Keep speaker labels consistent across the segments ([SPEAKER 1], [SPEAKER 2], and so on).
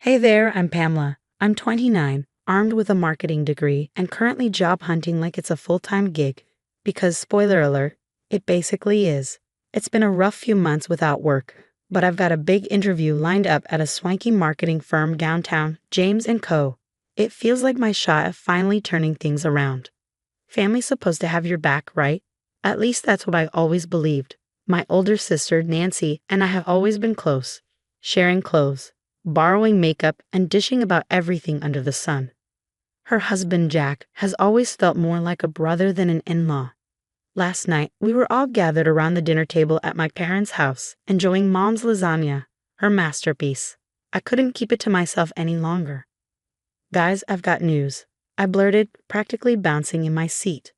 [SPEAKER 1] Hey there, I'm Pamela. I'm 29, armed with a marketing degree, and currently job hunting like it's a full-time gig. Because, spoiler alert, it basically is. It's been a rough few months without work, but I've got a big interview lined up at a swanky marketing firm downtown, James & Co. It feels like my shot at finally turning things around. Family's supposed to have your back, right? At least that's what I always believed. My older sister, Nancy, and I have always been close, sharing clothes, borrowing makeup, and dishing about everything under the sun. Her husband, Jack, has always felt more like a brother than an in-law. Last night, we were all gathered around the dinner table at my parents' house, enjoying Mom's lasagna, her masterpiece. I couldn't keep it to myself any longer. Guys, I've got news, I blurted, practically bouncing in my seat.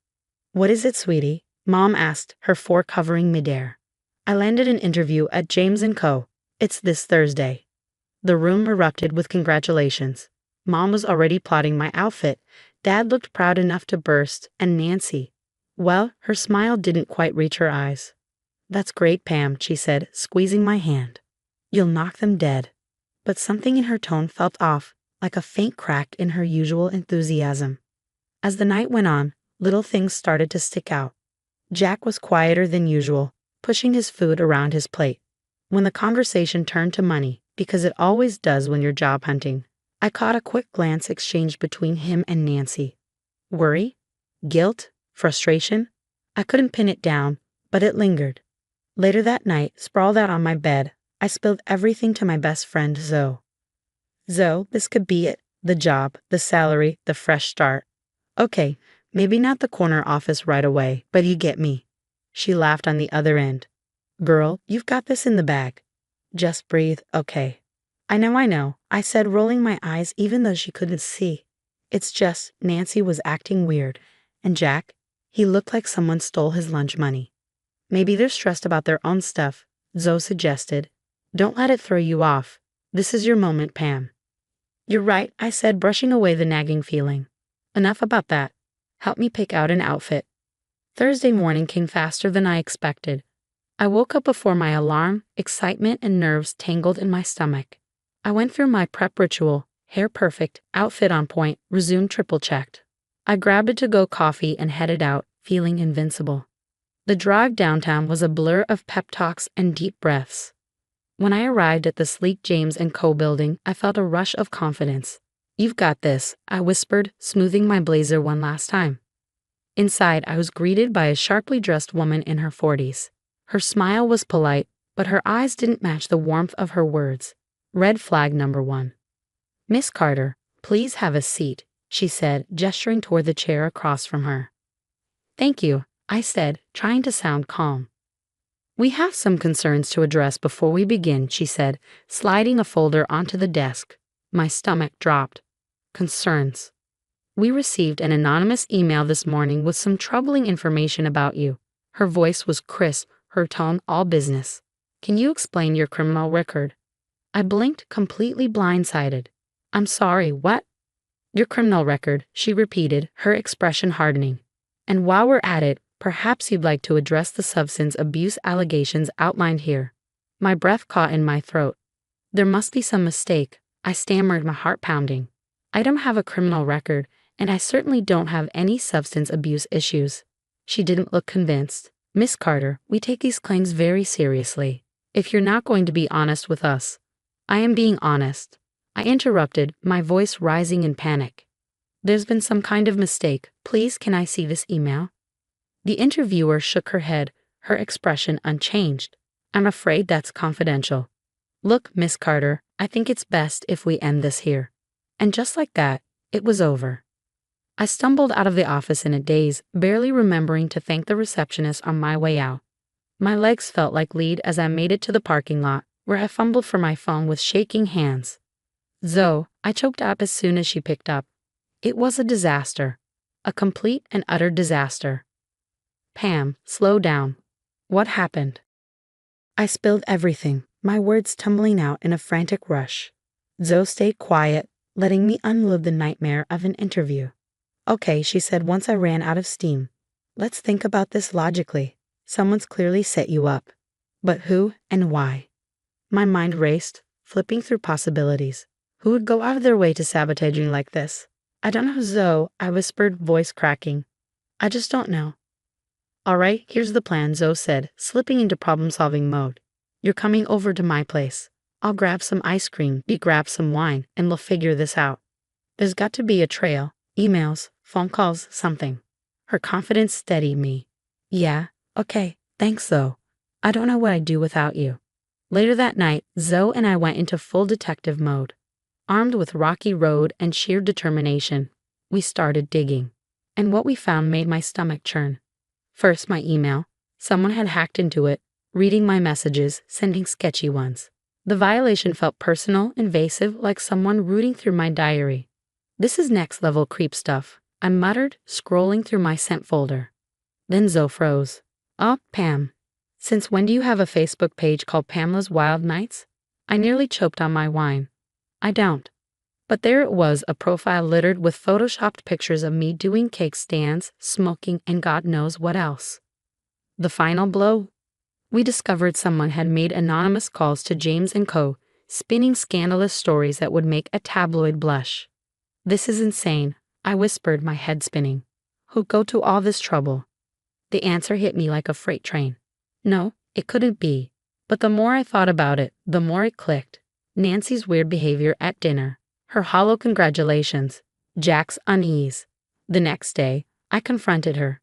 [SPEAKER 1] What is it, sweetie? Mom asked, her fork hovering midair. I landed an interview at James & Co. It's this Thursday. The room erupted with congratulations. Mom was already plotting my outfit. Dad looked proud enough to burst, and Nancy, well, her smile didn't quite reach her eyes. That's great, Pam, she said, squeezing my hand. You'll knock them dead. But something in her tone felt off, like a faint crack in her usual enthusiasm. As the night went on, little things started to stick out. Jack was quieter than usual, pushing his food around his plate. When the conversation turned to money, because it always does when you're job hunting, I caught a quick glance exchanged between him and Nancy. Worry? Guilt? Frustration? I couldn't pin it down, but it lingered. Later that night, sprawled out on my bed, I spilled everything to my best friend, Zoe. Zoe, this could be it. The job, the salary, the fresh start. Okay, maybe not the corner office right away, but you get me. She laughed on the other end. Girl, you've got this in the bag. Just breathe, okay. I know, I said, rolling my eyes even though she couldn't see. It's just, Nancy was acting weird. And Jack, he looked like someone stole his lunch money. Maybe they're stressed about their own stuff, Zoe suggested. Don't let it throw you off. This is your moment, Pam. You're right, I said, brushing away the nagging feeling. Enough about that. Help me pick out an outfit. Thursday morning came faster than I expected. I woke up before my alarm, excitement and nerves tangled in my stomach. I went through my prep ritual, hair perfect, outfit on point, resume triple-checked. I grabbed a to-go coffee and headed out, feeling invincible. The drive downtown was a blur of pep talks and deep breaths. When I arrived at the sleek James & Co. building, I felt a rush of confidence. You've got this, I whispered, smoothing my blazer one last time. Inside, I was greeted by a sharply dressed woman in her 40s. Her smile was polite, but her eyes didn't match the warmth of her words. Red flag number 1. Miss Carter, please have a seat, she said, gesturing toward the chair across from her. Thank you, I said, trying to sound calm. We have some concerns to address before we begin, she said, sliding a folder onto the desk. My stomach dropped. Concerns. We received an anonymous email this morning with some troubling information about you. Her voice was crisp, her tone all business. Can you explain your criminal record? I blinked, completely blindsided. I'm sorry, what? Your criminal record, she repeated, her expression hardening. And while we're at it, perhaps you'd like to address the substance abuse allegations outlined here. My breath caught in my throat. There must be some mistake, I stammered, my heart pounding. I don't have a criminal record, and I certainly don't have any substance abuse issues. She didn't look convinced. Miss Carter, we take these claims very seriously. If you're not going to be honest with us. I am being honest. I interrupted, my voice rising in panic. There's been some kind of mistake. Please, can I see this email? The interviewer shook her head, her expression unchanged. I'm afraid that's confidential. Look, Miss Carter, I think it's best if we end this here. And just like that, it was over. I stumbled out of the office in a daze, barely remembering to thank the receptionist on my way out. My legs felt like lead as I made it to the parking lot, where I fumbled for my phone with shaking hands. Zoe, I choked up as soon as she picked up. It was a disaster. A complete and utter disaster. Pam, slow down. What happened? I spilled everything, my words tumbling out in a frantic rush. Zoe stayed quiet, letting me unload the nightmare of an interview. Okay, she said once I ran out of steam. Let's think about this logically. Someone's clearly set you up. But who and why? My mind raced, flipping through possibilities. Who would go out of their way to sabotage me like this? I don't know, Zoe, I whispered, voice cracking. I just don't know. All right, here's the plan, Zoe said, slipping into problem-solving mode. You're coming over to my place. I'll grab some ice cream, you grab some wine, and we'll figure this out. There's got to be a trail, emails, phone calls, something. Her confidence steadied me. Yeah, okay, thanks, Zoe. I don't know what I'd do without you. Later that night, Zoe and I went into full detective mode. Armed with rocky road and sheer determination, we started digging. And what we found made my stomach churn. First, my email. Someone had hacked into it, reading my messages, sending sketchy ones. The violation felt personal, invasive, like someone rooting through my diary. This is next-level creep stuff, I muttered, scrolling through my sent folder. Then Zoe froze. Oh, Pam. Since when do you have a Facebook page called Pamela's Wild Nights? I nearly choked on my wine. I don't. But there it was, a profile littered with photoshopped pictures of me doing cake stands, smoking, and God knows what else. The final blow? We discovered someone had made anonymous calls to James & Co., spinning scandalous stories that would make a tabloid blush. This is insane, I whispered, my head spinning. Who'd go to all this trouble? The answer hit me like a freight train. No, it couldn't be. But the more I thought about it, the more it clicked. Nancy's weird behavior at dinner. Her hollow congratulations. Jack's unease. The next day, I confronted her.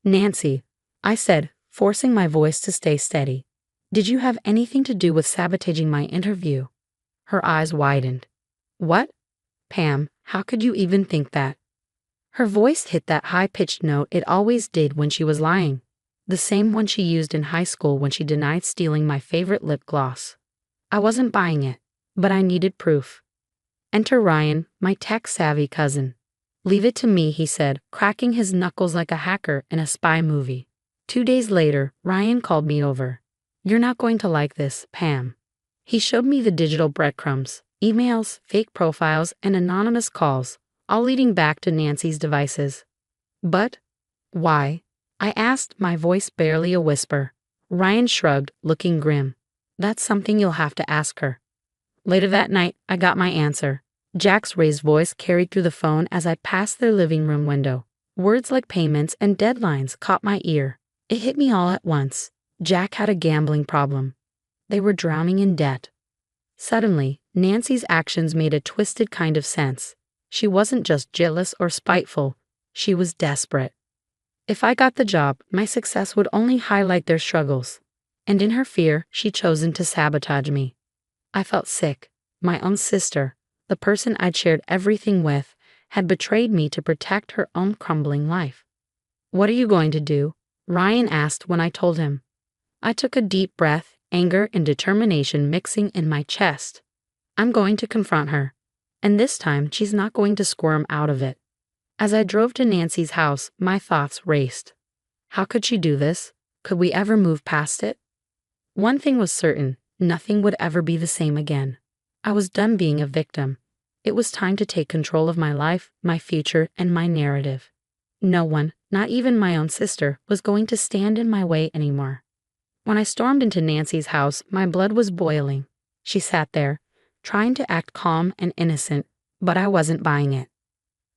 [SPEAKER 1] Nancy, I said, forcing my voice to stay steady. Did you have anything to do with sabotaging my interview? Her eyes widened. What? Pam, how could you even think that? Her voice hit that high-pitched note it always did when she was lying. The same one she used in high school when she denied stealing my favorite lip gloss. I wasn't buying it, but I needed proof. Enter Ryan, my tech-savvy cousin. Leave it to me, he said, cracking his knuckles like a hacker in a spy movie. 2 days later, Ryan called me over. You're not going to like this, Pam. He showed me the digital breadcrumbs, emails, fake profiles, and anonymous calls, all leading back to Nancy's devices. But why? I asked, my voice barely a whisper. Ryan shrugged, looking grim. That's something you'll have to ask her. Later that night, I got my answer. Jack's raised voice carried through the phone as I passed their living room window. Words like payments and deadlines caught my ear. It hit me all at once. Jack had a gambling problem. They were drowning in debt. Suddenly, Nancy's actions made a twisted kind of sense. She wasn't just jealous or spiteful. She was desperate. If I got the job, my success would only highlight their struggles. And in her fear, she'd chosen to sabotage me. I felt sick. My own sister, the person I'd shared everything with, had betrayed me to protect her own crumbling life. What are you going to do? Ryan asked when I told him. I took a deep breath, anger and determination mixing in my chest. I'm going to confront her. And this time, she's not going to squirm out of it. As I drove to Nancy's house, my thoughts raced. How could she do this? Could we ever move past it? One thing was certain, nothing would ever be the same again. I was done being a victim. It was time to take control of my life, my future, and my narrative. No one, not even my own sister, was going to stand in my way anymore. When I stormed into Nancy's house, my blood was boiling. She sat there, trying to act calm and innocent, but I wasn't buying it.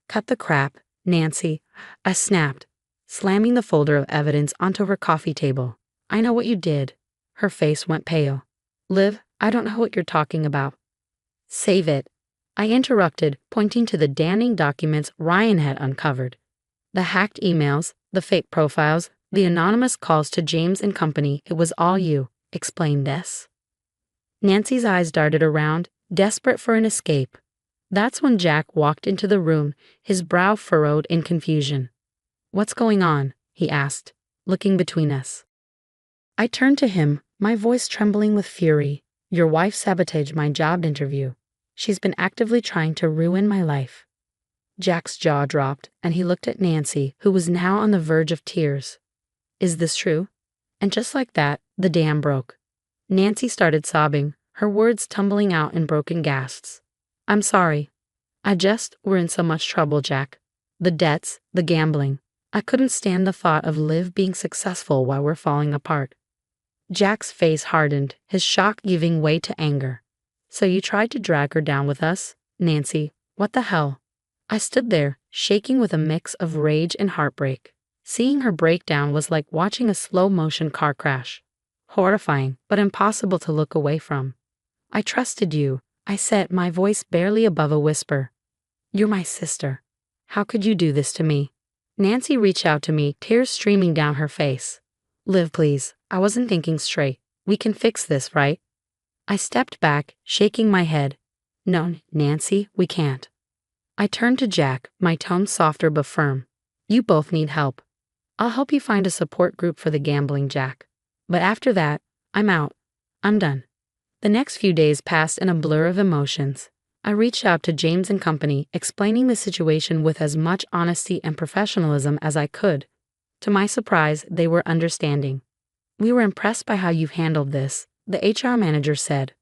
[SPEAKER 1] Cut the crap, Nancy, I snapped, slamming the folder of evidence onto her coffee table. I know what you did. Her face went pale. Liv, I don't know what you're talking about. Save it. I interrupted, pointing to the damning documents Ryan had uncovered. The hacked emails, the fake profiles, the anonymous calls to James and Company. It was all you, explained Des. Nancy's eyes darted around, desperate for an escape. That's when Jack walked into the room, his brow furrowed in confusion. What's going on? He asked, looking between us. I turned to him, my voice trembling with fury. Your wife sabotaged my job interview. She's been actively trying to ruin my life. Jack's jaw dropped, and he looked at Nancy, who was now on the verge of tears. Is this true? And just like that, the dam broke. Nancy started sobbing, her words tumbling out in broken gasps. I'm sorry. We're in so much trouble, Jack. The debts, the gambling. I couldn't stand the thought of Liv being successful while we're falling apart. Jack's face hardened, his shock giving way to anger. So you tried to drag her down with us? Nancy, what the hell? I stood there, shaking with a mix of rage and heartbreak. Seeing her break down was like watching a slow-motion car crash. Horrifying, but impossible to look away from. I trusted you, I said, my voice barely above a whisper. You're my sister. How could you do this to me? Nancy reached out to me, tears streaming down her face. Liv, please, I wasn't thinking straight. We can fix this, right? I stepped back, shaking my head. No, Nancy, we can't. I turned to Jack, my tone softer but firm. You both need help. I'll help you find a support group for the gambling, Jack. But after that, I'm out. I'm done. The next few days passed in a blur of emotions. I reached out to James and Company, explaining the situation with as much honesty and professionalism as I could. To my surprise, they were understanding. We were impressed by how you've handled this, the HR manager said.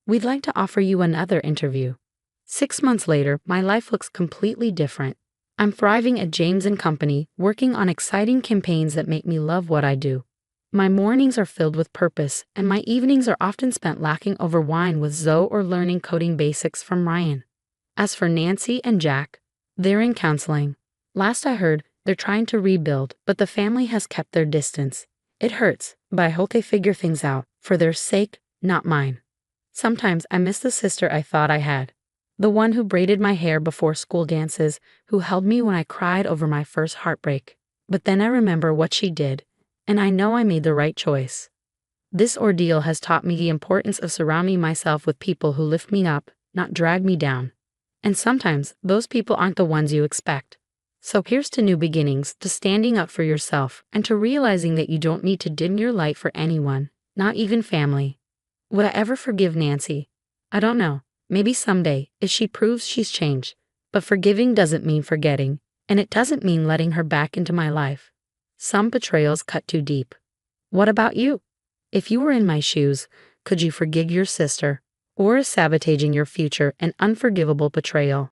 [SPEAKER 1] We'd like to offer you another interview. 6 months later, my life looks completely different. I'm thriving at James and Company, working on exciting campaigns that make me love what I do. My mornings are filled with purpose, and my evenings are often spent laughing over wine with Zoe or learning coding basics from Ryan. As for Nancy and Jack, they're in counseling. Last I heard, they're trying to rebuild, but the family has kept their distance. It hurts, but I hope they figure things out, for their sake, not mine. Sometimes I miss the sister I thought I had. The one who braided my hair before school dances, who held me when I cried over my first heartbreak. But then I remember what she did, and I know I made the right choice. This ordeal has taught me the importance of surrounding myself with people who lift me up, not drag me down. And sometimes, those people aren't the ones you expect. So here's to new beginnings, to standing up for yourself, and to realizing that you don't need to dim your light for anyone, not even family. Would I ever forgive Nancy? I don't know. Maybe someday, if she proves she's changed. But forgiving doesn't mean forgetting, and it doesn't mean letting her back into my life. Some betrayals cut too deep. What about you? If you were in my shoes, could you forgive your sister? Or is sabotaging your future an unforgivable betrayal?